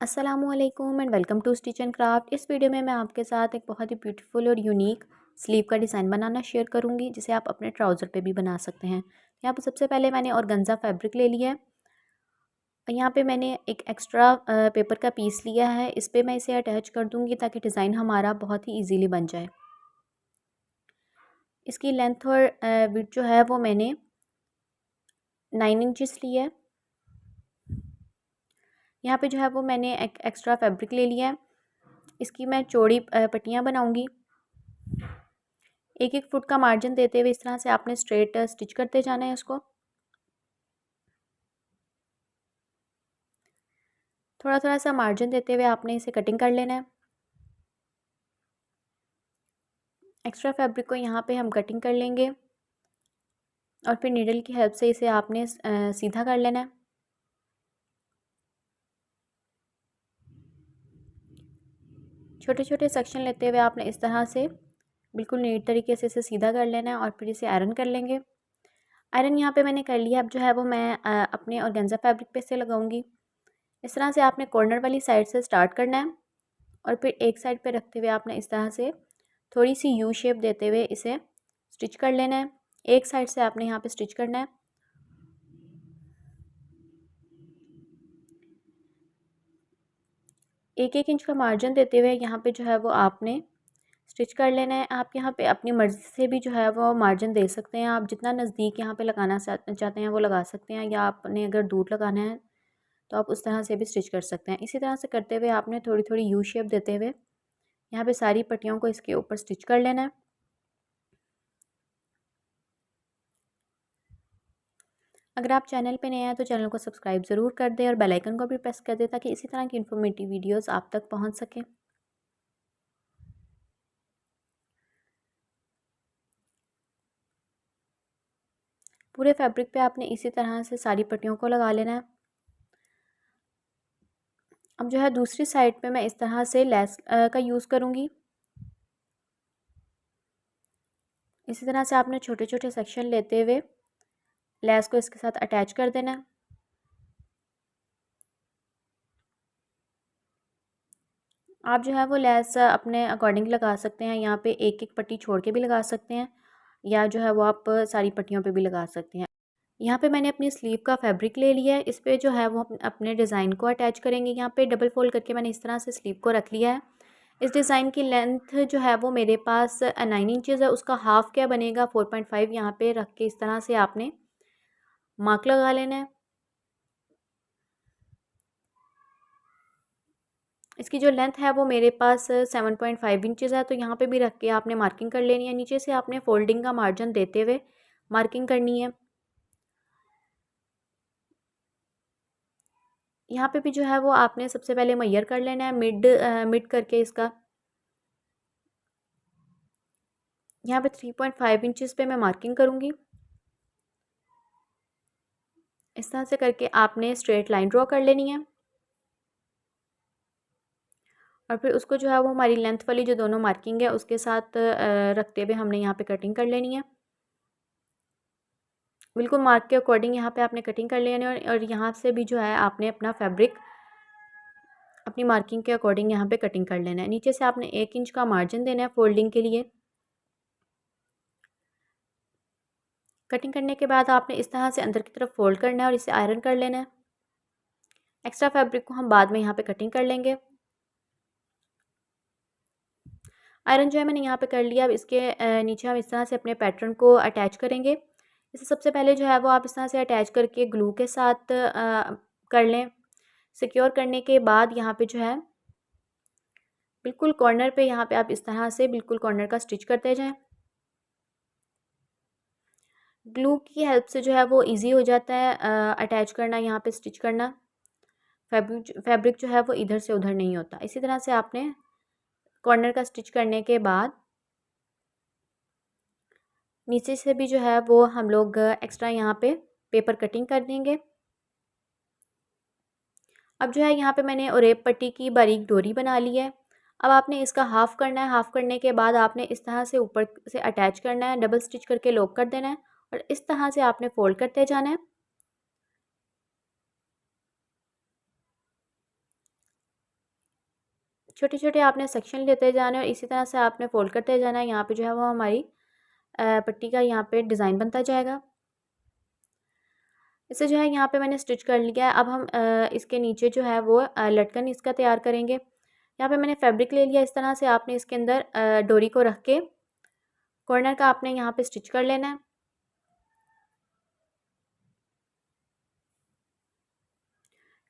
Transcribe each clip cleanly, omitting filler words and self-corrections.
अस्सलामुअलैकुम and welcome to stitch and craft. इस video में मैं आपके साथ एक बहुत ही ब्यूटीफुल और यूनिक स्लीव का डिज़ाइन बनाना शेयर करूंगी, जिसे आप अपने ट्राउज़र पे भी बना सकते हैं। यहाँ पर सबसे पहले मैंने ऑर्गेन्जा फैब्रिक ले लिया है और यहाँ पे मैंने एक एक्स्ट्रा पेपर का पीस लिया है। इस पर मैं इसे अटैच कर दूँगी ताकि डिज़ाइन हमारा बहुत ही ईजीली बन जाए। इसकी लेंथ और विड्थ जो है वो मैंने 9 इंचज़ ली है। यहाँ पे जो है वो मैंने एक एक्स्ट्रा फैब्रिक ले लिया है। इसकी मैं चौड़ी पट्टियाँ बनाऊँगी। 1-1 फुट का मार्जिन देते हुए इस तरह से आपने स्ट्रेट स्टिच करते जाना है। इसको थोड़ा थोड़ा सा मार्जिन देते हुए आपने इसे कटिंग कर लेना है। एक्स्ट्रा फैब्रिक को यहाँ पे हम कटिंग कर लेंगे और फिर नीडल की हेल्प से इसे आपने सीधा कर लेना है। छोटे छोटे सेक्शन लेते हुए आपने इस तरह से बिल्कुल नीट तरीके से इसे सीधा कर लेना है और फिर इसे आयरन कर लेंगे। आयरन यहाँ पे मैंने कर लिया। अब जो है वो मैं अपने ऑर्गेन्जा फैब्रिक पे से लगाऊंगी। इस तरह से आपने कॉर्नर वाली साइड से स्टार्ट करना है और फिर एक साइड पे रखते हुए आपने इस तरह से थोड़ी सी यू शेप देते हुए इसे स्टिच कर लेना है। एक साइड से आपने यहाँ पे स्टिच करना है। 1-1 इंच का मार्जिन देते हुए यहाँ पे जो है वो आपने स्टिच कर लेना है। आप यहाँ पे अपनी मर्ज़ी से भी जो है वो मार्जिन दे सकते हैं। आप जितना नज़दीक यहाँ पे लगाना चाहते हैं वो लगा सकते हैं, या आपने अगर दूर लगाना है तो आप उस तरह से भी स्टिच कर सकते हैं। इसी तरह से करते हुए आपने थोड़ी थोड़ी यू शेप देते हुए यहाँ पे सारी पट्टियों को इसके ऊपर स्टिच कर लेना है। अगर आप चैनल पे नए हैं तो चैनल को सब्सक्राइब ज़रूर कर दें और बेल आइकन को भी प्रेस कर दें ताकि इसी तरह की इन्फॉर्मेटिव वीडियोस आप तक पहुंच सकें। पूरे फैब्रिक पे आपने इसी तरह से सारी पट्टियों को लगा लेना है। अब जो है दूसरी साइड पे मैं इस तरह से लेस का यूज़ करूँगी। इसी तरह से आपने छोटे छोटे सेक्शन लेते हुए लेस को इसके साथ अटैच कर देना है। आप जो है वो लेस अपने अकॉर्डिंग लगा सकते हैं। यहाँ पे एक एक पट्टी छोड़ के भी लगा सकते हैं, या जो है वो आप सारी पट्टियों पे भी लगा सकते हैं। यहाँ पे मैंने अपनी स्लीव का फैब्रिक ले लिया है। इस पे जो है वो अपने डिज़ाइन को अटैच करेंगे। यहाँ पे डबल फोल्ड करके मैंने इस तरह से स्लीव को रख लिया है। इस डिज़ाइन की लेंथ जो है वो मेरे पास 9 इंचज़ है। उसका हाफ क्या बनेगा 4.5 यहाँ पे रख के इस तरह से आपने मार्क लगा लेना है। इसकी जो लेंथ है वो मेरे पास 7.5 इंचज़ है, तो यहाँ पे भी रख के आपने मार्किंग कर लेनी है। नीचे से आपने फोल्डिंग का मार्जिन देते हुए मार्किंग करनी है। यहाँ पे भी जो है वो आपने सबसे पहले मेजर कर लेना है मिड मिड करके इसका। यहाँ पे 3.5 इंचज़ पे मैं मार्किंग करूँगी। इस तरह से करके आपने स्ट्रेट लाइन ड्रॉ कर लेनी है और फिर उसको जो है वो हमारी लेंथ वाली जो दोनों मार्किंग है उसके साथ रखते हुए हमने यहाँ पे कटिंग कर लेनी है। बिल्कुल मार्क के अकॉर्डिंग यहाँ पे आपने कटिंग कर लेनी है और यहाँ से भी जो है आपने अपना फैब्रिक अपनी मार्किंग के अकॉर्डिंग यहाँ पे कटिंग कर लेना है। नीचे से आपने 1 इंच का मार्जिन देना है फोल्डिंग के लिए। कटिंग करने के बाद आपने इस तरह से अंदर की तरफ फोल्ड करना है और इसे आयरन कर लेना है। एक्स्ट्रा फैब्रिक को हम बाद में यहाँ पे कटिंग कर लेंगे। आयरन जो है मैंने यहाँ पे कर लिया। अब इसके नीचे हम इस तरह से अपने पैटर्न को अटैच करेंगे। इसे सबसे पहले जो है वो आप इस तरह से अटैच करके ग्लू के साथ कर लें। सिक्योर करने के बाद यहाँ पे जो है बिल्कुल कॉर्नर पे यहाँ पे आप इस तरह से बिल्कुल कॉर्नर का स्टिच करते जाएं। ग्लू की हेल्प से जो है वो इजी हो जाता है अटैच करना, यहाँ पे स्टिच करना। फैब्रिक जो है वो इधर से उधर नहीं होता। इसी तरह से आपने कॉर्नर का स्टिच करने के बाद नीचे से भी जो है वो हम लोग एक्स्ट्रा यहाँ पे पेपर कटिंग कर देंगे। अब जो है यहाँ पे मैंने ओरेप पट्टी की बारीक डोरी बना ली है। अब आपने इसका हाफ़ करना है। हाफ़ करने के बाद आपने इस तरह से ऊपर से अटैच करना है, डबल स्टिच करके लॉक कर देना है और इस तरह से आपने फोल्ड करते जाना है। छोटे छोटे आपने सेक्शन लेते जाना है और इसी तरह से आपने फ़ोल्ड करते जाना है। यहाँ पे जो है वो हमारी पट्टी का यहाँ पे डिज़ाइन बनता जाएगा। इसे जो है यहाँ पे मैंने स्टिच कर लिया है। अब हम इसके नीचे जो है वो लटकन इसका तैयार करेंगे। यहाँ पे मैंने फैब्रिक ले लिया। इस तरह से आपने इसके अंदर डोरी को रख के कॉर्नर का आपने यहाँ पे स्टिच कर लेना है।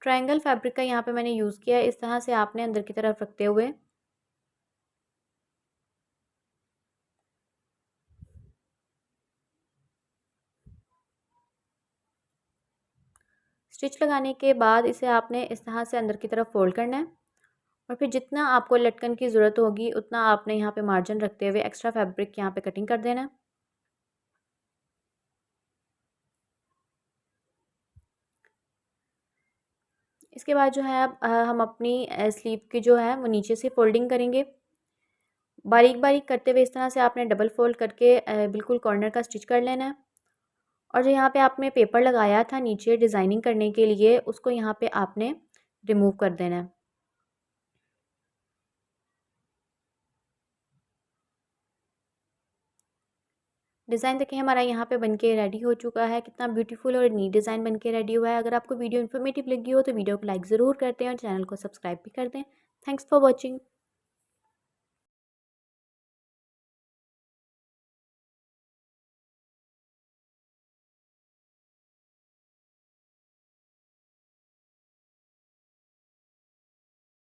ट्रायंगल फैब्रिक का यहाँ पे मैंने यूज़ किया है। इस तरह से आपने अंदर की तरफ रखते हुए स्टिच लगाने के बाद इसे आपने इस तरह से अंदर की तरफ फोल्ड करना है और फिर जितना आपको लटकन की ज़रूरत होगी उतना आपने यहाँ पे मार्जिन रखते हुए एक्स्ट्रा फैब्रिक यहाँ पे कटिंग कर देना है। इसके बाद जो है अब हम अपनी स्लीव की जो है वो नीचे से फोल्डिंग करेंगे। बारीक बारीक करते हुए इस तरह से आपने डबल फोल्ड करके बिल्कुल कॉर्नर का स्टिच कर लेना है। और जो यहाँ पे आपने पेपर लगाया था नीचे डिज़ाइनिंग करने के लिए उसको यहाँ पे आपने रिमूव कर देना है। डिज़ाइन देखिए हमारा यहाँ पे बनके रेडी हो चुका है। कितना ब्यूटीफुल और नीट डिज़ाइन बनके रेडी हुआ है। अगर आपको वीडियो इन्फॉर्मेटिव लगी हो तो वीडियो को लाइक ज़रूर करते हैं और चैनल को सब्सक्राइब भी कर दें। Thanks for watching.